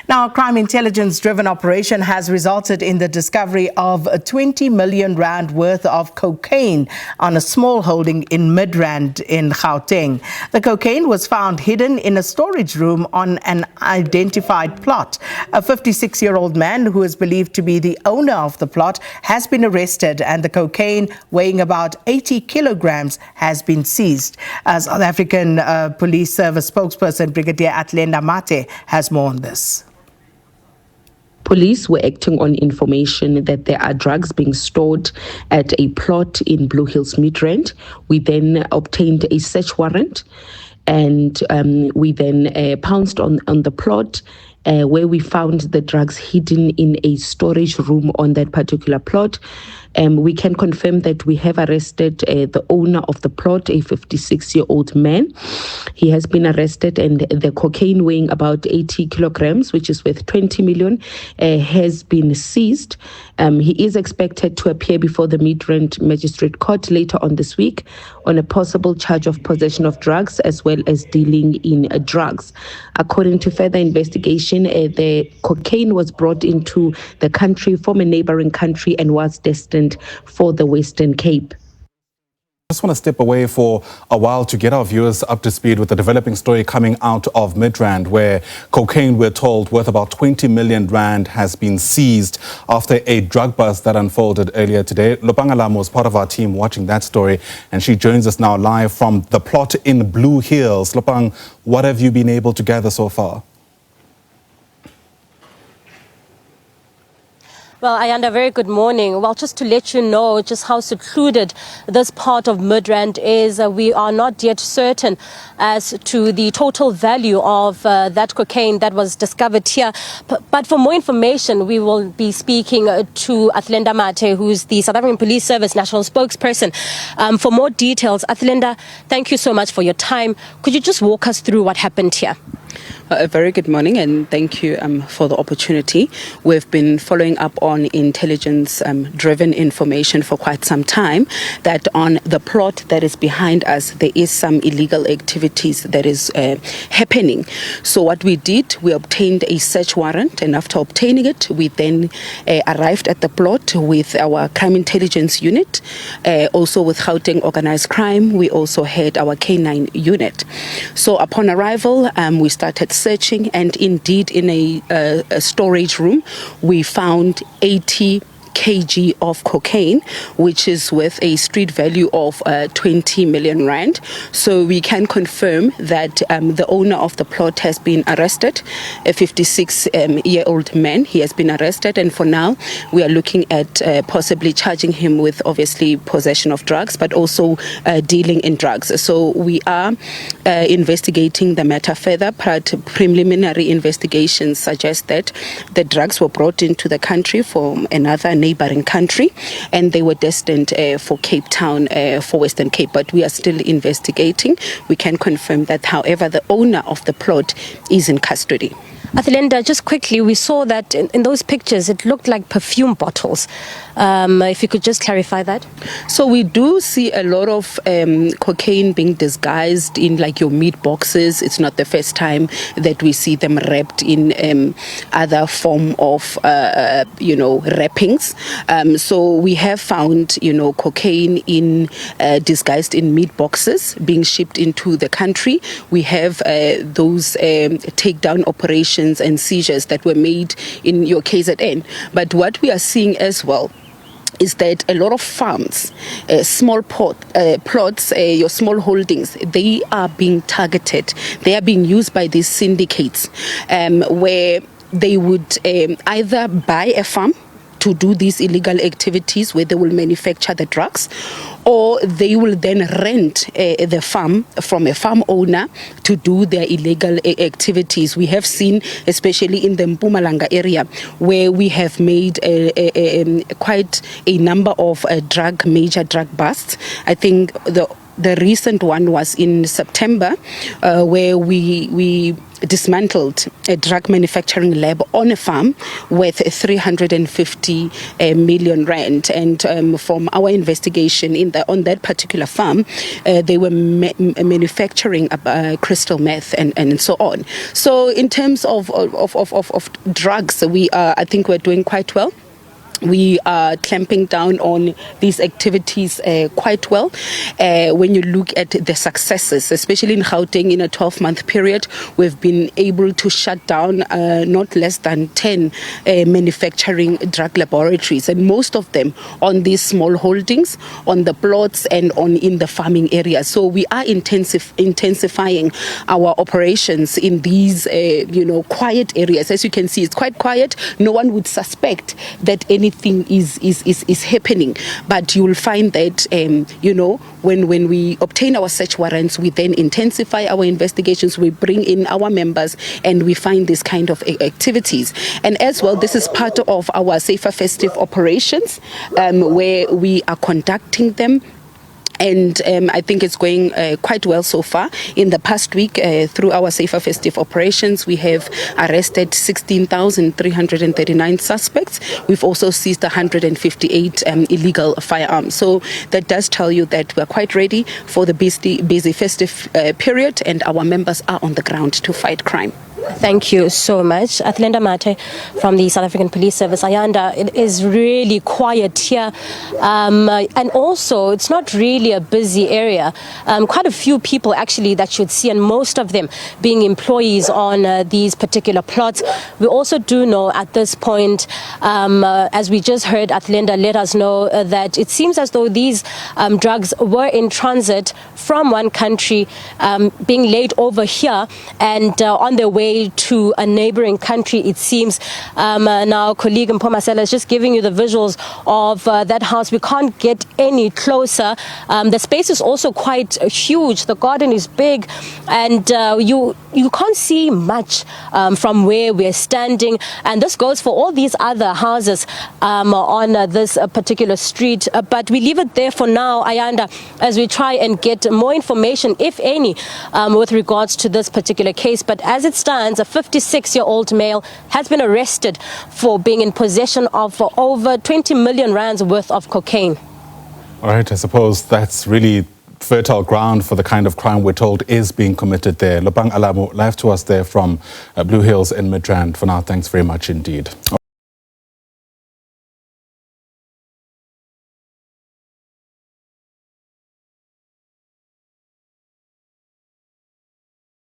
Now, a crime intelligence-driven operation has resulted in the discovery of 20 million rand worth of cocaine on a small holding in Midrand in Gauteng. The cocaine was found hidden in a storage room on an identified plot. A 56-year-old man who is believed to be the owner of the plot has been arrested, and the cocaine, weighing about 80 kilograms, has been seized. South African Police Service spokesperson Brigadier Athlenda Mathe has more on this. Police were acting on information that there are drugs being stored at a plot in Blue Hills, Midrand. We then obtained a search warrant, and we then pounced on the plot where we found the drugs hidden in a storage room on that particular plot. We can confirm that we have arrested the owner of the plot, a 56-year-old man. He has been arrested, and the cocaine, weighing about 80 kilograms, which is worth 20 million, has been seized. He is expected to appear before the Midrand Magistrate Court later on this week on a possible charge of possession of drugs as well as dealing in drugs. According to further investigation, the cocaine was brought into the country from a neighboring country and was destined for the Western Cape. I just want to step away for a while to get our viewers up to speed with the developing story coming out of Midrand, where cocaine, we're told, worth about 20 million rand has been seized after a drug bust that unfolded earlier today. Lopanga was part of our team watching that story, and she joins us now live from the plot in Blue Hills. Lopang, what have you been able to gather so far? Well, Ayanda, very good morning. Well, just to let you know just how secluded this part of Midrand is, we are not yet certain as to the total value of that cocaine that was discovered here. But for more information, we will be speaking to Athlenda Mathe, who's the South African Police Service National Spokesperson. For more details, Athlenda, thank you so much for your time. Could you just walk us through what happened here? A very good morning, and thank you for the opportunity. We've been following up on intelligence-driven information for quite some time that on the plot that is behind us, there is some illegal activities that is happening. So what we did, we obtained a search warrant, and after obtaining it, we then arrived at the plot with our crime intelligence unit, also with Gauteng organized crime. We also had our K9 unit. So upon arrival, we started searching, and indeed in a storage room we found 80 kg of cocaine, which is worth a street value of 20 million rand. So we can confirm that the owner of the plot has been arrested, a 56-year-old man. He has been arrested, and for now we are looking at possibly charging him with obviously possession of drugs, but also dealing in drugs. So we are investigating the matter further, but preliminary investigations suggest that the drugs were brought into the country from another neighboring country, and they were destined for Cape Town, for Western Cape, but we are still investigating. We can confirm that, however, the owner of the plot is in custody. Athlenda, just quickly, we saw that in those pictures it looked like perfume bottles. If you could just clarify that. So we do see a lot of cocaine being disguised in like your meat boxes. It's not the first time that we see them wrapped in other form of wrappings. So we have found cocaine in disguised in meat boxes being shipped into the country. We have those takedown operations and seizures that were made in your KZN. But what we are seeing as well is that a lot of farms, small plots, your small holdings, they are being targeted. They are being used by these syndicates where they would either buy a farm to do these illegal activities where they will manufacture the drugs, or they will then rent the farm from a farm owner to do their illegal activities. We have seen, especially in the Mpumalanga area, where we have made quite a number of major drug busts. I think the The recent one was in September, where we dismantled a drug manufacturing lab on a farm worth 350 million rand. And from our investigation on that particular farm, they were manufacturing crystal meth and so on. So in terms of drugs, I think we're doing quite well. We are clamping down on these activities quite well. When you look at the successes, especially in Gauteng, in a 12-month period, we've been able to shut down not less than 10 manufacturing drug laboratories, and most of them on these small holdings, on the plots and in the farming areas. So we are intensifying our operations in these quiet areas. As you can see, it's quite quiet. No one would suspect that anything is happening, but you will find that when we obtain our search warrants, we then intensify our investigations, we bring in our members, and we find this kind of activities. And as well, this is part of our safer festive operations, where we are conducting them. And I think it's going quite well so far. In the past week, through our safer festive operations, we have arrested 16,339 suspects. We've also seized 158 illegal firearms. So that does tell you that we're quite ready for the busy festive period, and our members are on the ground to fight crime. Thank you so much. Athlenda Mathe from the South African Police Service. Ayanda, it is really quiet here. And also, it's not really a busy area. Quite a few people actually that you'd see, and most of them being employees on these particular plots. We also do know at this point, as we just heard Athlenda let us know, that it seems as though these drugs were in transit from one country, being laid over here and on their way to a neighboring country, it seems. Now, colleague Mpomasela is just giving you the visuals of that house. We can't get any closer. The space is also quite huge. The garden is big, and you can't see much from where we're standing. And this goes for all these other houses on this particular street. But we leave it there for now, Ayanda, as we try and get more information, if any, with regards to this particular case. But as it stands, a 56-year-old male has been arrested for being in possession of over 20 million rands worth of cocaine. All right, I suppose that's really fertile ground for the kind of crime we're told is being committed there. Lobang Alamu, live to us there from Blue Hills in Midrand. For now, thanks very much indeed.